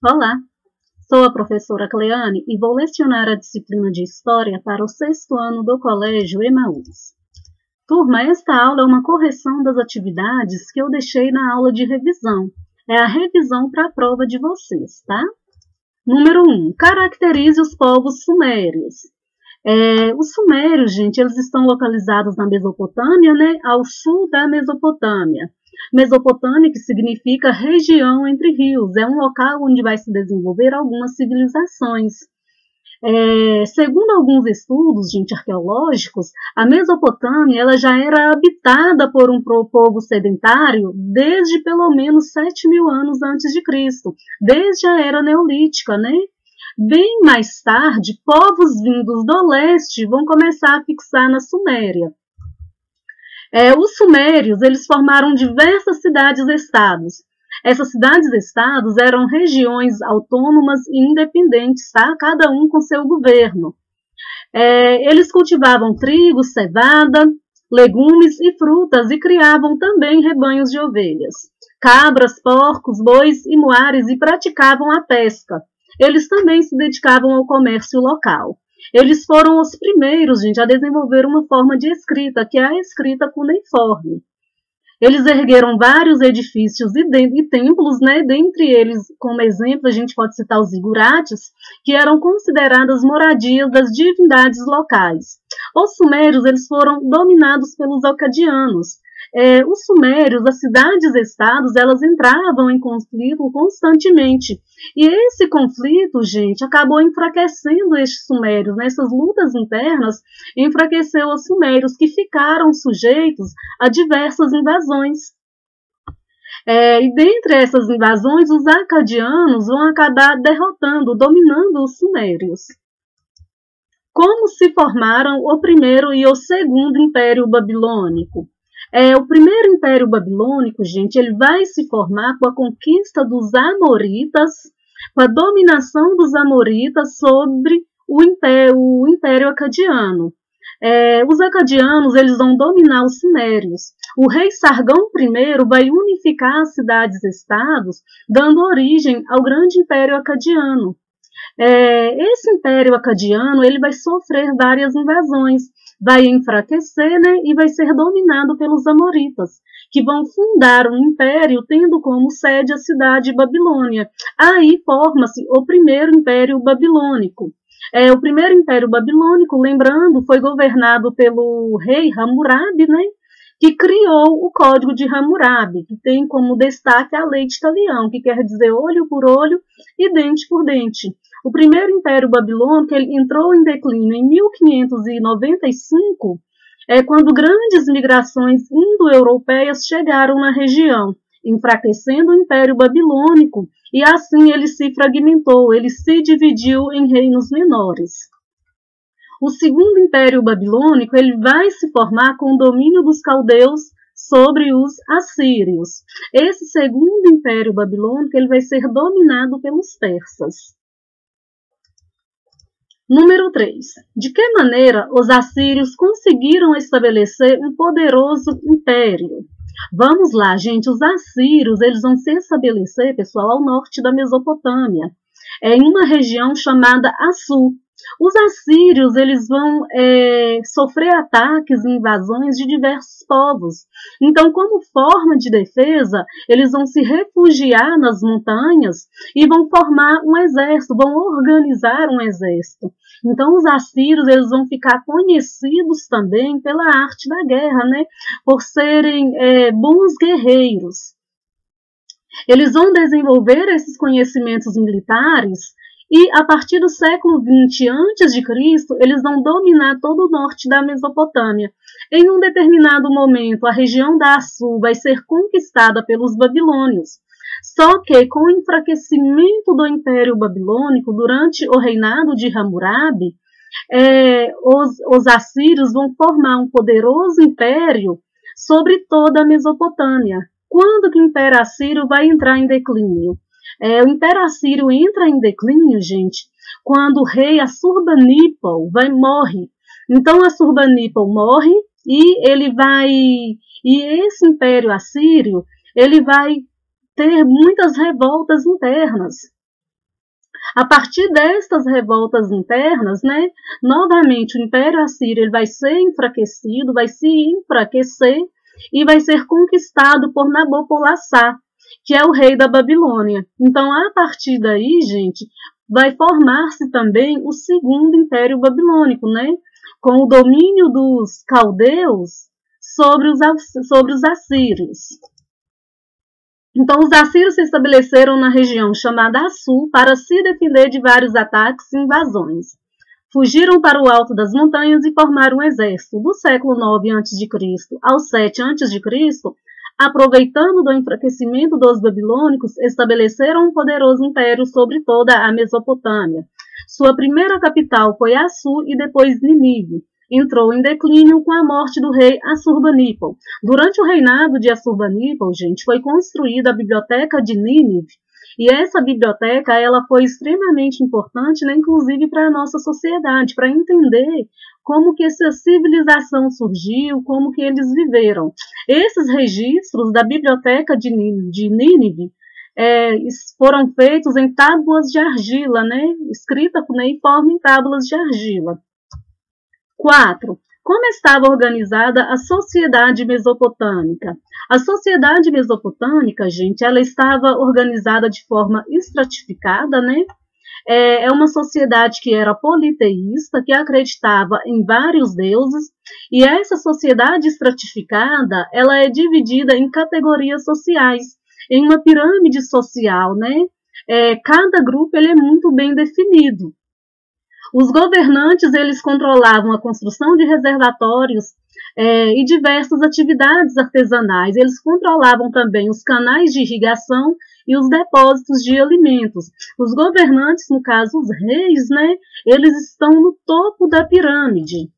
Olá, sou a professora Cleane e vou lecionar a disciplina de História para o 6º ano do Colégio Emaús. Turma, esta aula é uma correção das atividades que eu deixei na aula de revisão. É a revisão para a prova de vocês, tá? Número 1. Caracterize os povos sumérios. Os sumérios, gente, eles estão localizados na Mesopotâmia, né? Ao sul da Mesopotâmia. Mesopotâmia, que significa região entre rios, é um local onde vai se desenvolver algumas civilizações. Segundo alguns estudos, gente, arqueológicos, a Mesopotâmia ela já era habitada por um povo sedentário desde pelo menos 7.000 anos antes de Cristo, desde a Era Neolítica, né? Bem mais tarde, povos vindos do leste vão começar a fixar na Suméria. Os sumérios, eles formaram diversas cidades-estados. Essas cidades-estados eram regiões autônomas e independentes, tá? Cada um com seu governo. Eles cultivavam trigo, cevada, legumes e frutas e criavam também rebanhos de ovelhas, cabras, porcos, bois e muares e praticavam a pesca. Eles também se dedicavam ao comércio local. Eles foram os primeiros, gente, a desenvolver uma forma de escrita, que é a escrita cuneiforme. Eles ergueram vários edifícios e templos, né? Dentre eles, como exemplo, a gente pode citar os zigurates, que eram consideradas moradias das divindades locais. Os sumérios, eles foram dominados pelos acadianos. Os sumérios, as cidades-estados, elas entravam em conflito constantemente. E esse conflito, gente, acabou enfraquecendo estes sumérios. Nessas lutas internas, enfraqueceu os sumérios, que ficaram sujeitos a diversas invasões. E dentre essas invasões, os acadianos vão acabar dominando os sumérios. Como se formaram o primeiro e o segundo Império Babilônico? O primeiro Império Babilônico, gente, ele vai se formar com a conquista dos Amoritas, com a dominação dos Amoritas sobre o Império Acadiano. Os acadianos, eles vão dominar os sumérios. O rei Sargão I vai unificar as cidades-estados, dando origem ao grande Império Acadiano. Esse Império Acadiano, ele vai sofrer várias invasões, vai enfraquecer, né, e vai ser dominado pelos Amoritas, que vão fundar um império tendo como sede a cidade de Babilônia. Aí forma-se o primeiro Império Babilônico. O primeiro Império Babilônico, lembrando, foi governado pelo rei Hammurabi, né, que criou o Código de Hammurabi, que tem como destaque a lei de Talião, que quer dizer olho por olho e dente por dente. O primeiro Império Babilônico ele entrou em declínio em 1595, quando grandes migrações indo-europeias chegaram na região, enfraquecendo o Império Babilônico, e assim ele se fragmentou, ele se dividiu em reinos menores. O segundo Império Babilônico ele vai se formar com o domínio dos caldeus sobre os assírios. Esse segundo Império Babilônico ele vai ser dominado pelos persas. Número 3. De que maneira os assírios conseguiram estabelecer um poderoso império? Vamos lá, gente. Os assírios eles vão se estabelecer, pessoal, ao norte da Mesopotâmia, em uma região chamada Assur. Os assírios eles vão sofrer ataques e invasões de diversos povos. Então, como forma de defesa, eles vão se refugiar nas montanhas e vão formar um exército, vão organizar um exército. Então, os assírios eles vão ficar conhecidos também pela arte da guerra, né? Por serem bons guerreiros. Eles vão desenvolver esses conhecimentos militares e, a partir do século XX a.C., eles vão dominar todo o norte da Mesopotâmia. Em um determinado momento, a região da Assur vai ser conquistada pelos babilônios. Só que, com o enfraquecimento do Império Babilônico durante o reinado de Hammurabi, os assírios vão formar um poderoso império sobre toda a Mesopotâmia. Quando que o Império Assírio vai entrar em declínio? O Império Assírio entra em declínio, gente, quando o rei Assurbanipal morre. Então, Assurbanipal morre e esse Império Assírio ele vai ter muitas revoltas internas. A partir destas revoltas internas, né, novamente o Império Assírio ele vai ser enfraquecido, vai se enfraquecer e vai ser conquistado por Nabopolassar, que é o rei da Babilônia. Então, a partir daí, gente, vai formar-se também o segundo Império Babilônico, né, com o domínio dos caldeus sobre os assírios. Então, os assírios se estabeleceram na região chamada Assur para se defender de vários ataques e invasões. Fugiram para o alto das montanhas e formaram um exército. Do século IX a.C. ao 7 a.C., aproveitando do enfraquecimento dos babilônicos, estabeleceram um poderoso império sobre toda a Mesopotâmia. Sua primeira capital foi Assur e depois Nínive. Entrou em declínio com a morte do rei Assurbanipal. Durante o reinado de Assurbanipal, gente, foi construída a biblioteca de Nínive, e essa biblioteca ela foi extremamente importante, né, inclusive para a nossa sociedade, para entender como que essa civilização surgiu, como que eles viveram. Esses registros da biblioteca de Nínive foram feitos em tábuas de argila, né, escrita em forma em tábuas de argila. 4. Como estava organizada a sociedade mesopotâmica? A sociedade mesopotâmica, gente, ela estava organizada de forma estratificada, né? É uma sociedade que era politeísta, que acreditava em vários deuses, e essa sociedade estratificada, ela é dividida em categorias sociais, em uma pirâmide social, né? Cada grupo ele é muito bem definido. Os governantes eles controlavam a construção de reservatórios e diversas atividades artesanais. Eles controlavam também os canais de irrigação e os depósitos de alimentos. Os governantes, no caso os reis, né, eles estão no topo da pirâmide.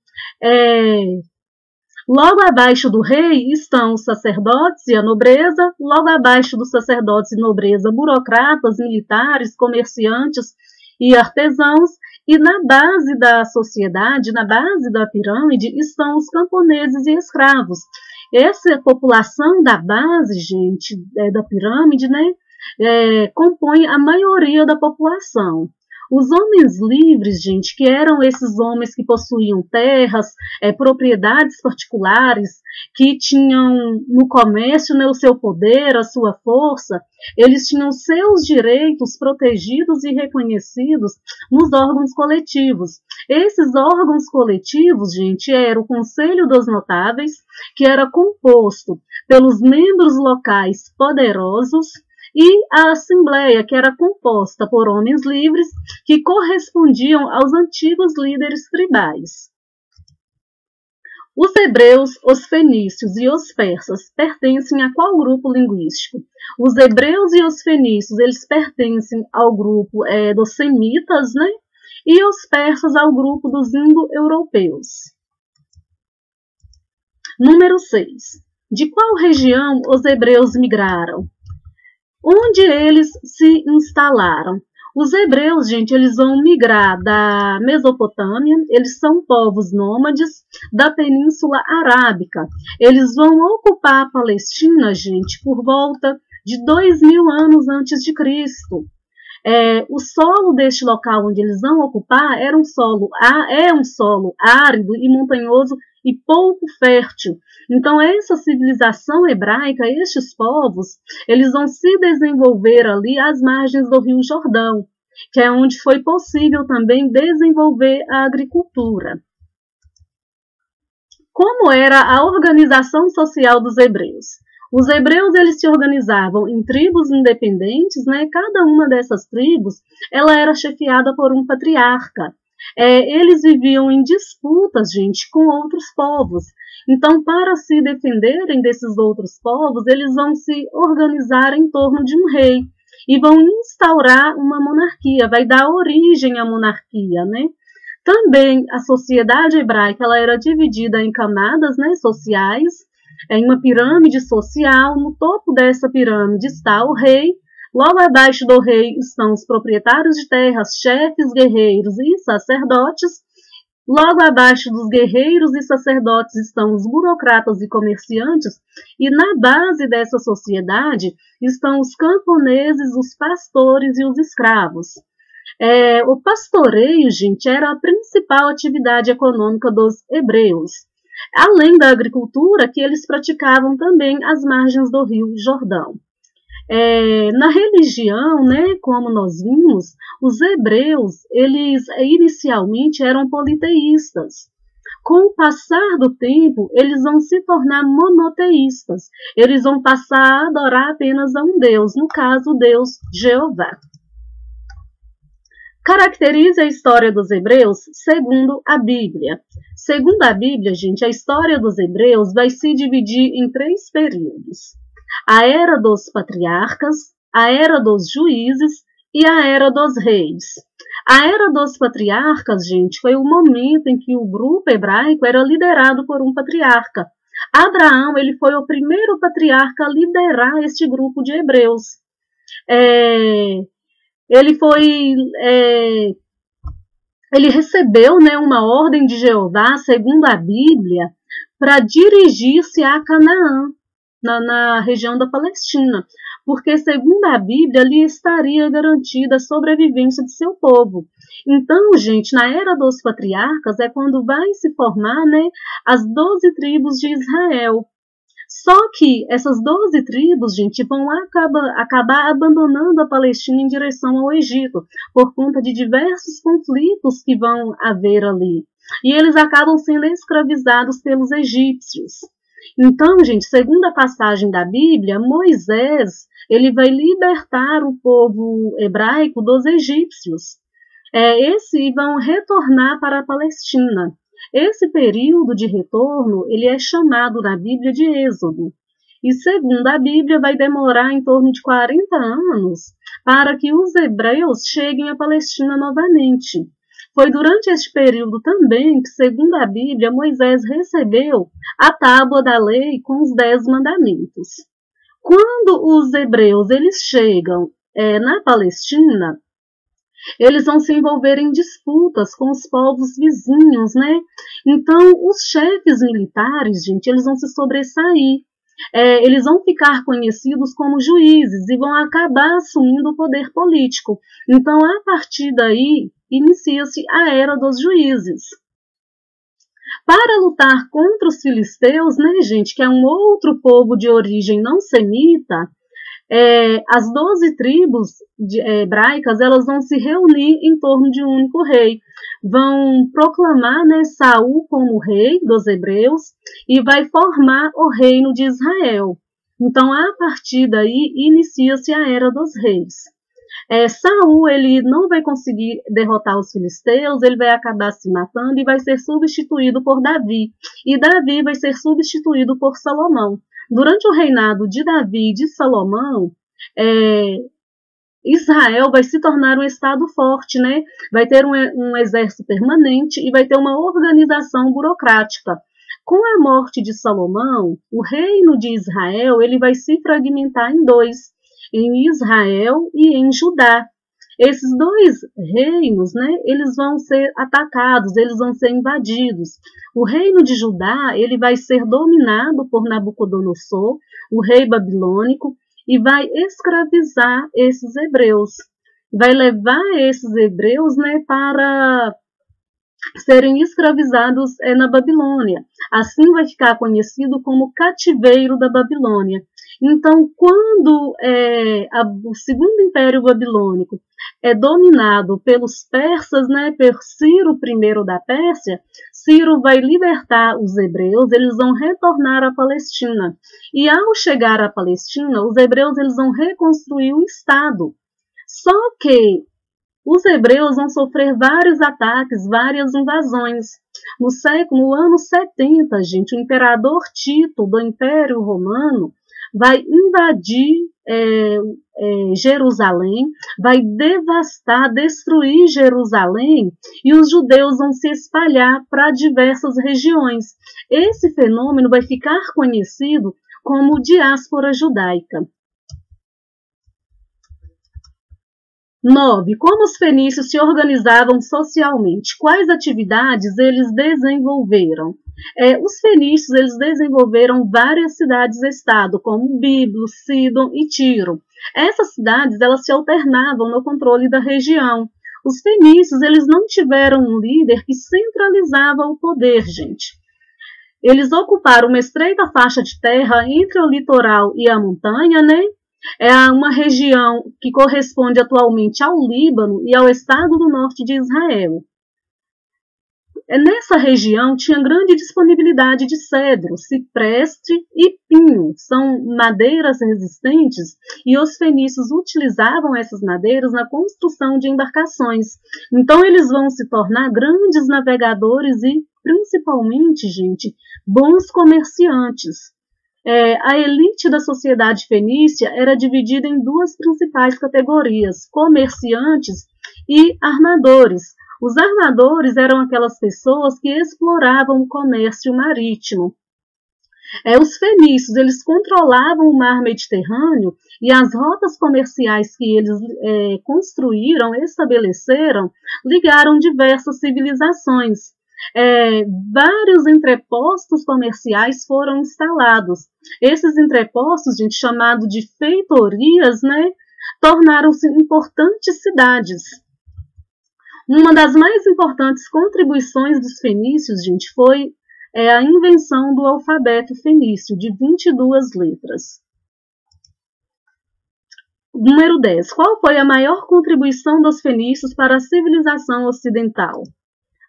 Logo abaixo do rei estão os sacerdotes e a nobreza, logo abaixo dos sacerdotes e nobreza, burocratas, militares, comerciantes e artesãos, e na base da sociedade, na base da pirâmide, estão os camponeses e escravos. Essa população da base, gente, da pirâmide, né, compõe a maioria da população. Os homens livres, gente, que eram esses homens que possuíam terras, propriedades particulares, que tinham no comércio, né, o seu poder, a sua força, eles tinham seus direitos protegidos e reconhecidos nos órgãos coletivos. Esses órgãos coletivos, gente, era o Conselho dos Notáveis, que era composto pelos membros locais poderosos, e a Assembleia, que era composta por homens livres que correspondiam aos antigos líderes tribais. Os hebreus, os fenícios e os persas pertencem a qual grupo linguístico? Os hebreus e os fenícios eles pertencem ao grupo dos semitas, né? E os persas ao grupo dos indo-europeus. Número 6. De qual região os hebreus migraram? Onde eles se instalaram? Os hebreus, gente, eles vão migrar da Mesopotâmia, eles são povos nômades da Península Arábica. Eles vão ocupar a Palestina, gente, por volta de 2000 anos antes de Cristo. O solo deste local onde eles vão ocupar é um solo árido e montanhoso e pouco fértil. Então, essa civilização hebraica, estes povos, eles vão se desenvolver ali às margens do Rio Jordão, que é onde foi possível também desenvolver a agricultura. Como era a organização social dos hebreus? Os hebreus eles se organizavam em tribos independentes, né? Cada uma dessas tribos ela era chefiada por um patriarca. Eles viviam em disputas, gente, com outros povos. Então, para se defenderem desses outros povos, eles vão se organizar em torno de um rei e vão instaurar uma monarquia, vai dar origem à monarquia, né? Também a sociedade hebraica ela era dividida em camadas, né, sociais, em uma pirâmide social. No topo dessa pirâmide está o rei. Logo abaixo do rei estão os proprietários de terras, chefes, guerreiros e sacerdotes. Logo abaixo dos guerreiros e sacerdotes estão os burocratas e comerciantes. E na base dessa sociedade estão os camponeses, os pastores e os escravos. O pastoreio, gente, era a principal atividade econômica dos hebreus, além da agricultura que eles praticavam também às margens do Rio Jordão. Na religião, né, como nós vimos, os hebreus, eles inicialmente eram politeístas. Com o passar do tempo, eles vão se tornar monoteístas. Eles vão passar a adorar apenas a um Deus, no caso, o Deus Jeová. Caracterize a história dos hebreus segundo a Bíblia. Segundo a Bíblia, gente, a história dos hebreus vai se dividir em 3 períodos: a era dos patriarcas, a era dos juízes e a era dos reis. A era dos patriarcas, gente, foi o momento em que o grupo hebraico era liderado por um patriarca. Abraão, ele foi o primeiro patriarca a liderar este grupo de hebreus. Ele recebeu, né, uma ordem de Jeová, segundo a Bíblia, para dirigir-se a Canaã, na região da Palestina, porque, segundo a Bíblia, ali estaria garantida a sobrevivência de seu povo. Então, gente, na era dos patriarcas é quando vai se formar, né, as 12 tribos de Israel. Só que essas 12 tribos, gente, vão acabar abandonando a Palestina em direção ao Egito, por conta de diversos conflitos que vão haver ali. E eles acabam sendo escravizados pelos egípcios. Então, gente, segundo a passagem da Bíblia, Moisés, ele vai libertar o povo hebraico dos egípcios. Esses vão retornar para a Palestina. Esse período de retorno, ele é chamado na Bíblia de Êxodo. E segundo a Bíblia, vai demorar em torno de 40 anos para que os hebreus cheguem à Palestina novamente. Foi durante este período também que, segundo a Bíblia, Moisés recebeu a tábua da lei com os 10 mandamentos. Quando os hebreus eles chegam na Palestina, eles vão se envolver em disputas com os povos vizinhos, né? Então, os chefes militares, gente, eles vão se sobressair. Eles vão ficar conhecidos como juízes e vão acabar assumindo o poder político. Então, a partir daí, inicia-se a era dos juízes. Para lutar contra os filisteus, né, gente, que é um outro povo de origem não semita, as 12 tribos hebraicas, elas vão se reunir em torno de um único rei. Vão proclamar, né, Saul como rei dos hebreus e vai formar o reino de Israel. Então, a partir daí, inicia-se a era dos reis. Saul, ele não vai conseguir derrotar os filisteus, ele vai acabar se matando e vai ser substituído por Davi. E Davi vai ser substituído por Salomão. Durante o reinado de Davi e de Salomão, Israel vai se tornar um estado forte, né? Vai ter um exército permanente e vai ter uma organização burocrática. Com a morte de Salomão, o reino de Israel ele vai se fragmentar em 2, em Israel e em Judá. Esses 2 reinos, né, eles vão ser atacados, eles vão ser invadidos. O reino de Judá, ele vai ser dominado por Nabucodonosor, o rei babilônico, e vai escravizar esses hebreus. Vai levar esses hebreus, né, para serem escravizados na Babilônia. Assim vai ficar conhecido como cativeiro da Babilônia. Então, quando o segundo império babilônico é dominado pelos persas, né, por Ciro I da Pérsia, Ciro vai libertar os hebreus, eles vão retornar à Palestina. E ao chegar à Palestina, os hebreus eles vão reconstruir o Estado. Só que os hebreus vão sofrer vários ataques, várias invasões. No ano 70, gente, o imperador Tito, do Império Romano, vai invadir Jerusalém, vai devastar, destruir Jerusalém, e os judeus vão se espalhar para diversas regiões. Esse fenômeno vai ficar conhecido como diáspora judaica. 9. Como os fenícios se organizavam socialmente? Quais atividades eles desenvolveram? Os fenícios eles desenvolveram várias cidades-estado, como Biblos, Sidom e Tiro. Essas cidades elas se alternavam no controle da região. Os fenícios, eles não tiveram um líder que centralizava o poder, gente. Eles ocuparam uma estreita faixa de terra entre o litoral e a montanha, né? É uma região que corresponde atualmente ao Líbano e ao estado do norte de Israel. Nessa região tinha grande disponibilidade de cedro, cipreste e pinho. São madeiras resistentes e os fenícios utilizavam essas madeiras na construção de embarcações. Então eles vão se tornar grandes navegadores e, principalmente, gente, bons comerciantes. A elite da sociedade fenícia era dividida em duas principais categorias, comerciantes e armadores. Os armadores eram aquelas pessoas que exploravam o comércio marítimo. Os fenícios, eles controlavam o mar Mediterrâneo e as rotas comerciais que eles construíram, estabeleceram, ligaram diversas civilizações. Vários entrepostos comerciais foram instalados. Esses entrepostos, gente, chamado de feitorias, né, tornaram-se importantes cidades. Uma das mais importantes contribuições dos fenícios, gente, foi a invenção do alfabeto fenício, de 22 letras. Número 10. Qual foi a maior contribuição dos fenícios para a civilização ocidental?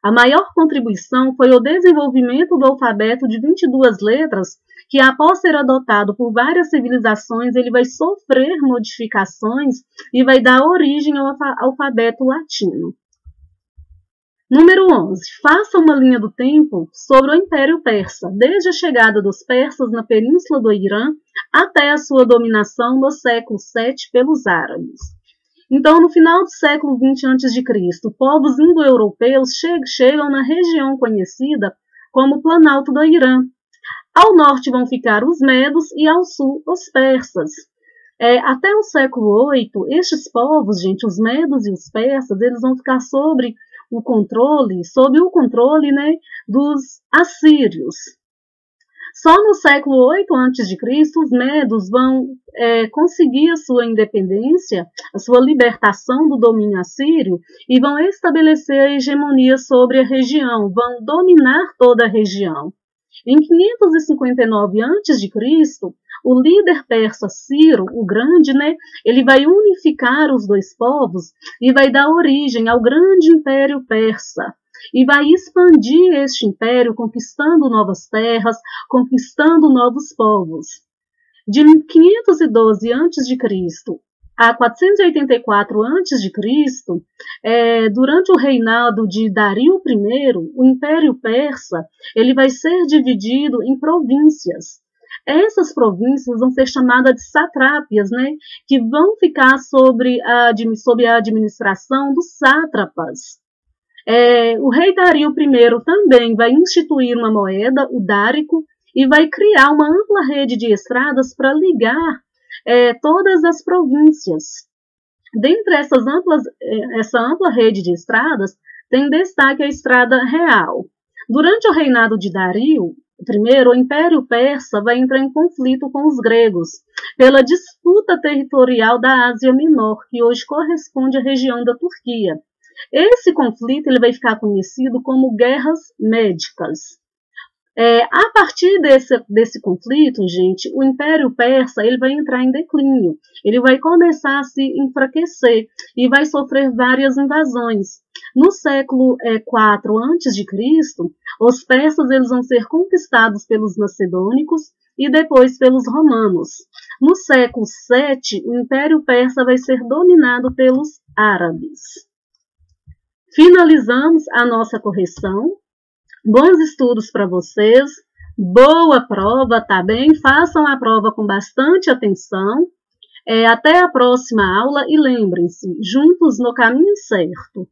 A maior contribuição foi o desenvolvimento do alfabeto de 22 letras, que após ser adotado por várias civilizações, ele vai sofrer modificações e vai dar origem ao alfabeto latino. Número 11. Faça uma linha do tempo sobre o Império Persa, desde a chegada dos persas na península do Irã até a sua dominação no século VII pelos árabes. Então, no final do século XX a.C., povos indo-europeus chegam na região conhecida como Planalto do Irã. Ao norte vão ficar os medos e ao sul os persas. Até o século VIII, estes povos, gente, os medos e os persas, eles vão ficar sob o controle, né, dos assírios. Só no século VIII a.C., os medos vão conseguir a sua independência, a sua libertação do domínio assírio e vão estabelecer a hegemonia sobre a região, vão dominar toda a região. Em 559 a.C., o líder persa Ciro, o Grande, né, ele vai unificar os dois povos e vai dar origem ao grande Império Persa. E vai expandir este império, conquistando novas terras, conquistando novos povos. De 512 a.C. a 484 a.C., durante o reinado de Dario I, o Império Persa ele vai ser dividido em províncias. Essas províncias vão ser chamadas de satrápias, né, que vão ficar sob a administração dos sátrapas. O rei Dario I também vai instituir uma moeda, o dárico, e vai criar uma ampla rede de estradas para ligar todas as províncias. Dentre essa ampla rede de estradas, tem destaque a Estrada Real. Durante o reinado de Dario I, o Império Persa vai entrar em conflito com os gregos pela disputa territorial da Ásia Menor, que hoje corresponde à região da Turquia. Esse conflito ele vai ficar conhecido como Guerras Médicas. A partir desse conflito, gente, o Império Persa ele vai entrar em declínio. Ele vai começar a se enfraquecer e vai sofrer várias invasões. No século IV a.C., os persas eles vão ser conquistados pelos macedônicos e depois pelos romanos. No século VII, o Império Persa vai ser dominado pelos árabes. Finalizamos a nossa correção. Bons estudos para vocês. Boa prova, tá bem? Façam a prova com bastante atenção. Até a próxima aula e lembrem-se, juntos no caminho certo.